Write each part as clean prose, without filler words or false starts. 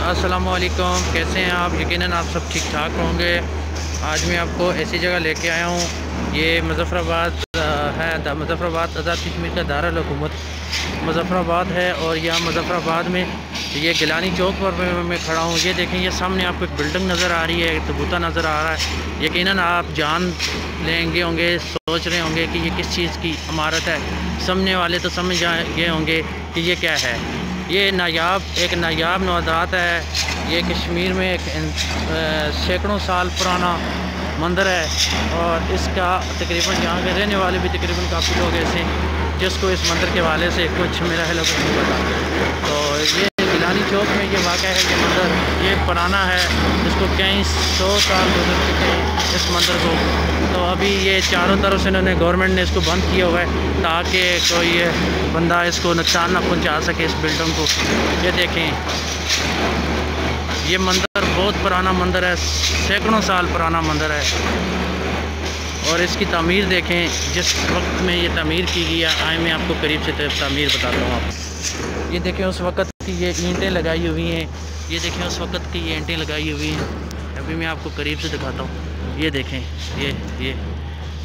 अस्सलामुअलैकुम, कैसे हैं आप? यकीनन आप सब ठीक ठाक होंगे। आज मैं आपको ऐसी जगह लेके आया हूँ। ये मुज़फ़्फ़राबाद है। मुज़फ़्फ़राबाद आज़ाद कश्मीर का दारुल हुकूमत मुज़फ़्फ़राबाद है। और यहाँ मुज़फ़्फ़राबाद में ये गिलानी चौक पर मैं खड़ा हूँ। ये देखें, ये सामने आपको एक बिल्डिंग नज़र आ रही है, एक तबूता नज़र आ रहा है। यकीनन आप जान लेंगे होंगे, सोच रहे होंगे कि ये किस चीज़ की इमारत है। समझने वाले तो समझ गए होंगे कि ये क्या है। ये एक नायाब नवादात है। ये कश्मीर में एक सैकड़ों साल पुराना मंदिर है। और इसका तकरीबन यहाँ के रहने वाले भी तकरीबन काफ़ी लोग ऐसे जिसको इस मंदिर के वाले से कुछ मेरा है लोग नहीं पता। तो ये गिलानी चौक में ये वाक़ा है। ये मंदिर ये पुराना है, इसको कई 100 साल गुजर चुके हैं इस मंदिर को। तो अभी ये चारों तरफ से इन्होंने गवर्नमेंट ने इसको बंद किया हुआ है ताकि कोई बंदा इसको नुकसान ना पहुंचा सके इस बिल्डिंग को। ये देखें, ये मंदिर बहुत पुराना मंदिर है, सैकड़ों साल पुराना मंदिर है। और इसकी तामीर देखें, जिस वक्त में ये तामीर की गई है। आए मैं आपको करीब से तामीर बताता हूँ आपको। ये देखें, उस वक़्त की ये ईंटें लगाई हुई हैं। ये देखें, उस वक़्त की ये ईंटें लगाई हुई हैं। अभी मैं आपको करीब से दिखाता हूँ। ये देखें,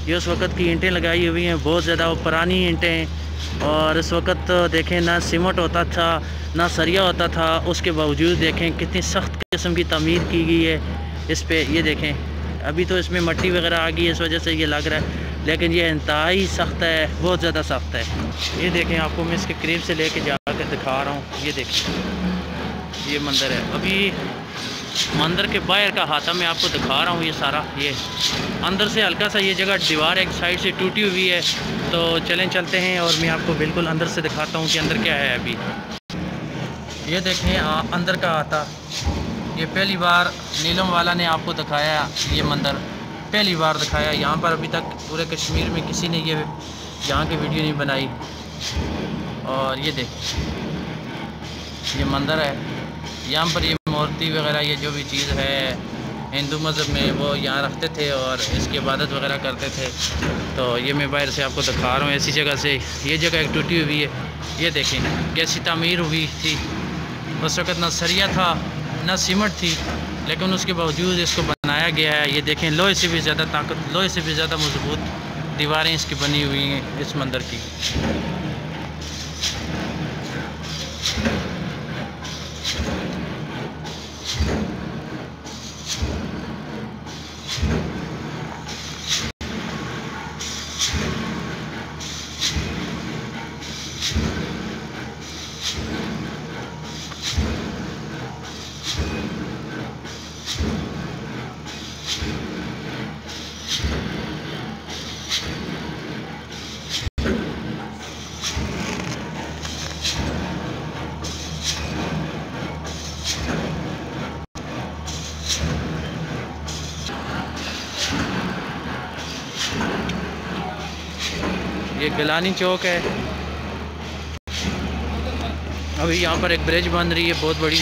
ये उस वक़्त की ईंटें लगाई हुई हैं, बहुत ज़्यादा पुरानी ईंटें हैं। और इस वक़्त देखें, ना सीमेंट होता था ना सरिया होता था, उसके बावजूद देखें कितनी सख्त किस्म की तामीर की गई है इस पे। ये देखें, अभी तो इसमें मट्टी वगैरह आ गई है, इस वजह से ये लग रहा है, लेकिन ये इंतहाई सख्त है, बहुत ज़्यादा सख्त है। ये देखें, आपको मैं इसके करीब से लेके जाकर दिखा रहा हूँ। ये देखें, ये मंदिर है। अभी मंदिर के बाहर का हाथा मैं आपको दिखा रहा हूँ। ये सारा, ये अंदर से हल्का सा ये जगह दीवार एक साइड से टूटी हुई है। तो चलते हैं और मैं आपको बिल्कुल अंदर से दिखाता हूँ कि अंदर क्या है। अभी ये देखें, अंदर का हाथा। ये पहली बार नीलम वाला ने आपको दिखाया, ये मंदिर पहली बार दिखाया। यहाँ पर अभी तक पूरे कश्मीर में किसी ने ये यहाँ की वीडियो नहीं बनाई। और ये देख, ये मंदिर है। यहाँ पर ये मूर्ति वगैरह, ये जो भी चीज़ है हिंदू मज़हब में, वो यहाँ रखते थे और इसकी इबादत वगैरह करते थे। तो ये मैं बाहर से आपको दिखा रहा हूँ ऐसी जगह से। ये जगह एक टूटी हुई है। ये देखें कैसी तामीर हुई थी। उस वक़्त ना सरिया था ना सीमेंट थी, लेकिन उसके बावजूद इसको बनाया गया है। ये देखें, लोहे से भी ज़्यादा ताकत, लोहे से भी ज़्यादा मजबूत दीवारें इसकी बनी हुई हैं इस मंदिर की। ये गिलानी चौक है। अभी यहाँ पर एक ब्रिज बन रही है बहुत बड़ी।